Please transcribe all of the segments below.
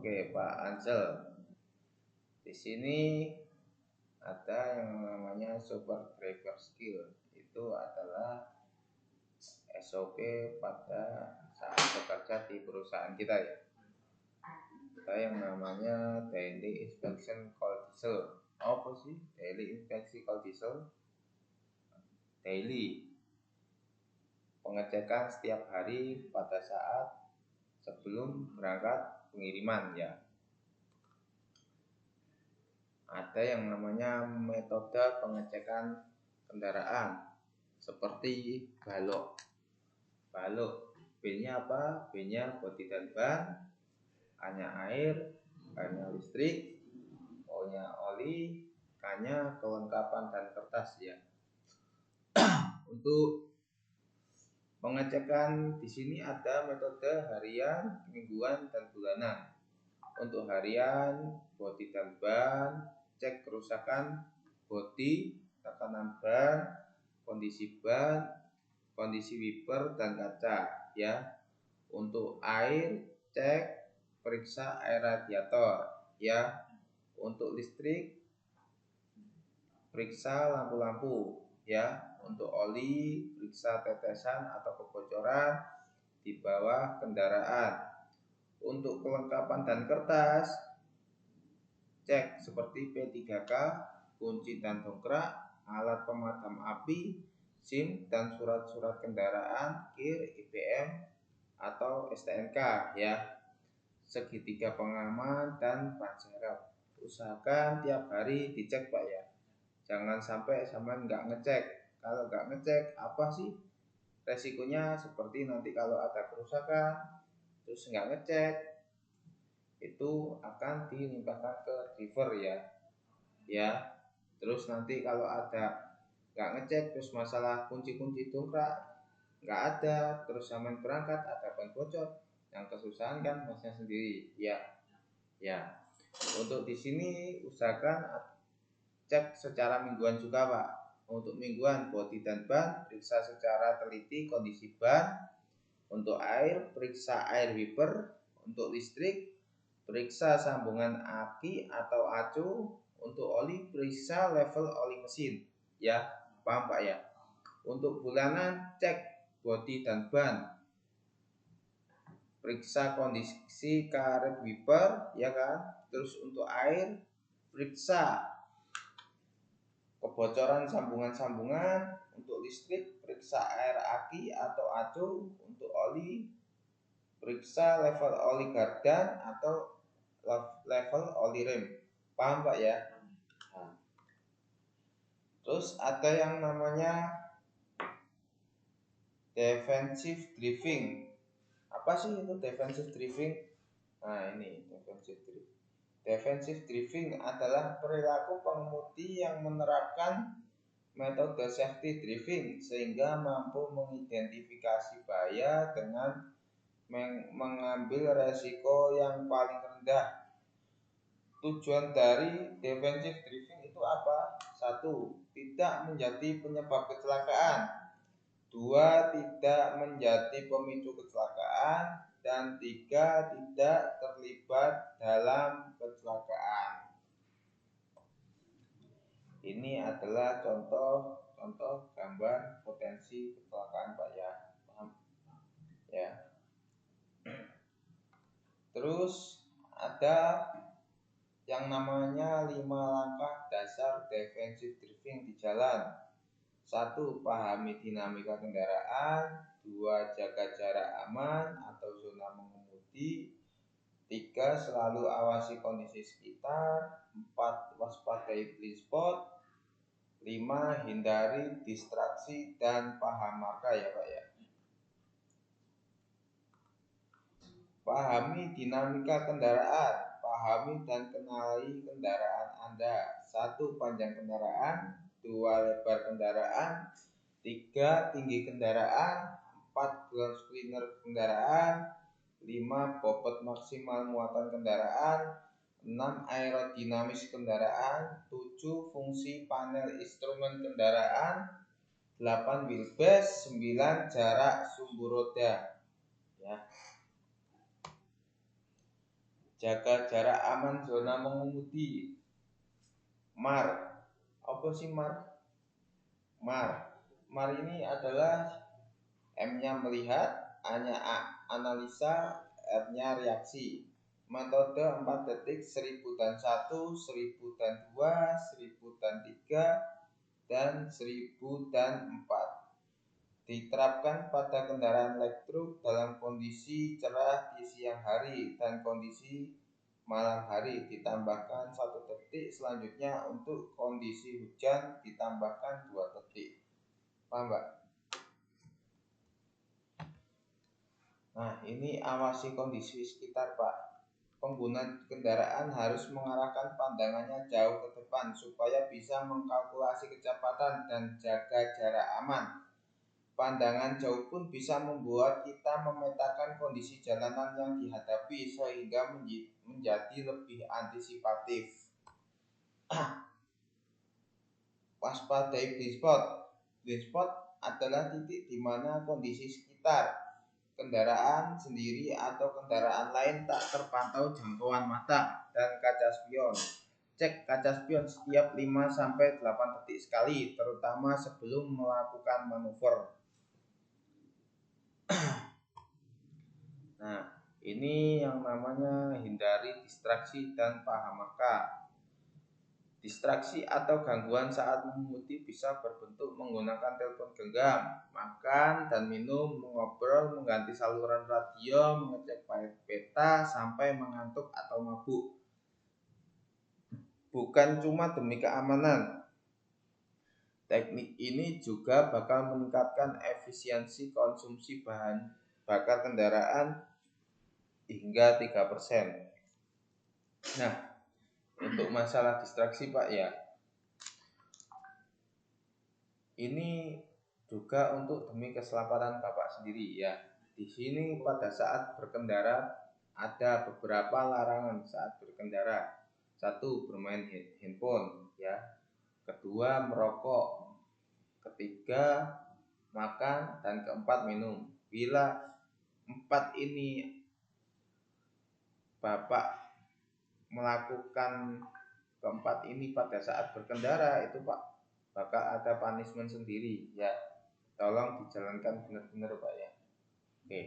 Oke, Pak Ansel. Di sini ada yang namanya super driver skill. Itu adalah SOP pada saat bekerja di perusahaan kita ya. Ada yang namanya daily inspection call diesel. Apa sih daily inspection call diesel? Daily pengecekan setiap hari pada saat sebelum berangkat pengiriman ya. Ada yang namanya metode pengecekan kendaraan seperti balok. B-nya apa? B-nya bodi dan ban, A-nya air, K-nya listrik, O-nya oli, K-nya kelengkapan dan kertas ya. Untuk pengecekan di sini ada metode harian, mingguan, dan bulanan. Untuk harian, bodi dan ban, cek kerusakan bodi, tekanan ban, kondisi ban, kondisi wiper dan kaca ya. Untuk air, cek periksa air radiator ya. Untuk listrik, periksa lampu-lampu ya. Untuk oli, periksa tetesan atau kebocoran di bawah kendaraan. Untuk kelengkapan dan kertas, cek seperti P3K, kunci dan dongkrak, alat pemadam api, SIM, dan surat-surat kendaraan, KIR, IBM, atau STNK ya. Segitiga pengaman dan ban serep. Usahakan tiap hari dicek Pak ya. Jangan sampai sampean nggak ngecek. Kalau nggak ngecek, apa sih resikonya? Seperti nanti kalau ada kerusakan terus nggak ngecek, itu akan dilimpahkan ke driver ya. Terus nanti kalau ada nggak ngecek, terus masalah kunci-kunci dongkrak nggak ada, terus sampean berangkat ada ban bocor, yang kesusahan kan masnya sendiri ya. Untuk di sini usahakan cek secara mingguan juga Pak. Untuk mingguan bodi dan ban, periksa secara teliti kondisi ban. Untuk air, periksa air wiper. Untuk listrik, periksa sambungan aki atau acu. Untuk oli, periksa level oli mesin ya. Paham Pak ya? Untuk bulanan, cek bodi dan ban, periksa kondisi karet wiper ya kan. Terus untuk air, periksa kebocoran sambungan-sambungan. Untuk listrik, periksa air aki atau acu. Untuk oli, periksa level oli gardan atau level oli rem. Paham Pak ya? Terus ada yang namanya defensive driving. Apa sih itu defensive driving? Nah ini defensive driving. Defensive driving adalah perilaku pengemudi yang menerapkan metode safety driving sehingga mampu mengidentifikasi bahaya dengan mengambil resiko yang paling rendah. Tujuan dari defensive driving itu apa? 1. Tidak menjadi penyebab kecelakaan. 2. Tidak menjadi pemicu kecelakaan. Dan 3. Tidak terlibat dalam kecelakaan. Ini adalah contoh gambar potensi kecelakaan Pak ya. Paham? Ya. Terus ada yang namanya 5 langkah dasar defensive driving di jalan. 1. Pahami dinamika kendaraan. 2. Jaga jarak aman atau zona mengemudi. 3. Selalu awasi kondisi sekitar. 4. Waspadai blind spot. 5. Hindari distraksi dan paham marka ya Pak ya. Pahami dinamika kendaraan. Pahami dan kenali kendaraan Anda. 1. Panjang kendaraan. 2. Lebar kendaraan. 3. Tinggi kendaraan. 4. Ground cleaner kendaraan. 5. Bobot maksimal muatan kendaraan. 6. Aerodinamis kendaraan. 7. Fungsi panel instrumen kendaraan. 8. wheelbase. 9. Jarak sumbu roda ya. jaga jarak aman zona mengemudi. MAR. Apa sih MAR? MAR ini adalah M-nya melihat, A-nya analisa, R-nya reaksi. Metode 4 detik, 1001, 1002, 1003, dan 1004. Diterapkan pada kendaraan elektrik dalam kondisi cerah di siang hari dan kondisi malam hari. Ditambahkan 1 detik. Selanjutnya untuk kondisi hujan ditambahkan 2 detik. Paham, Mbak? Nah, ini awasi kondisi sekitar, Pak. Pengguna kendaraan harus mengarahkan pandangannya jauh ke depan supaya bisa mengkalkulasi kecepatan dan jaga jarak aman. Pandangan jauh pun bisa membuat kita memetakan kondisi jalanan yang dihadapi sehingga menjadi lebih antisipatif. Waspadai blind spot. Blind spot adalah titik di mana kondisi sekitar kendaraan sendiri atau kendaraan lain tak terpantau jangkauan mata. Dan kaca spion. Cek kaca spion setiap 5-8 detik sekali, terutama sebelum melakukan manuver. Nah, ini yang namanya hindari distraksi dan pahamaka. Distraksi atau gangguan saat mengemudi bisa berbentuk menggunakan telepon genggam, makan dan minum, mengobrol, mengganti saluran radio, mengecek peta, sampai mengantuk atau mabuk. Bukan cuma demi keamanan, teknik ini juga bakal meningkatkan efisiensi konsumsi bahan bakar kendaraan hingga 3%. Nah, untuk masalah distraksi, Pak, ya, ini juga untuk demi keselamatan Bapak sendiri, ya. Di sini pada saat berkendara ada beberapa larangan saat berkendara. 1, bermain handphone, ya. 2, merokok. 3, makan, dan 4, minum. Bila 4 ini Bapak melakukan keempat ini pada saat berkendara, itu Pak bakal ada punishment sendiri, ya. Tolong dijalankan benar-benar, Pak, ya. Oke.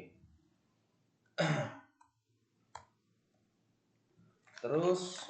Terus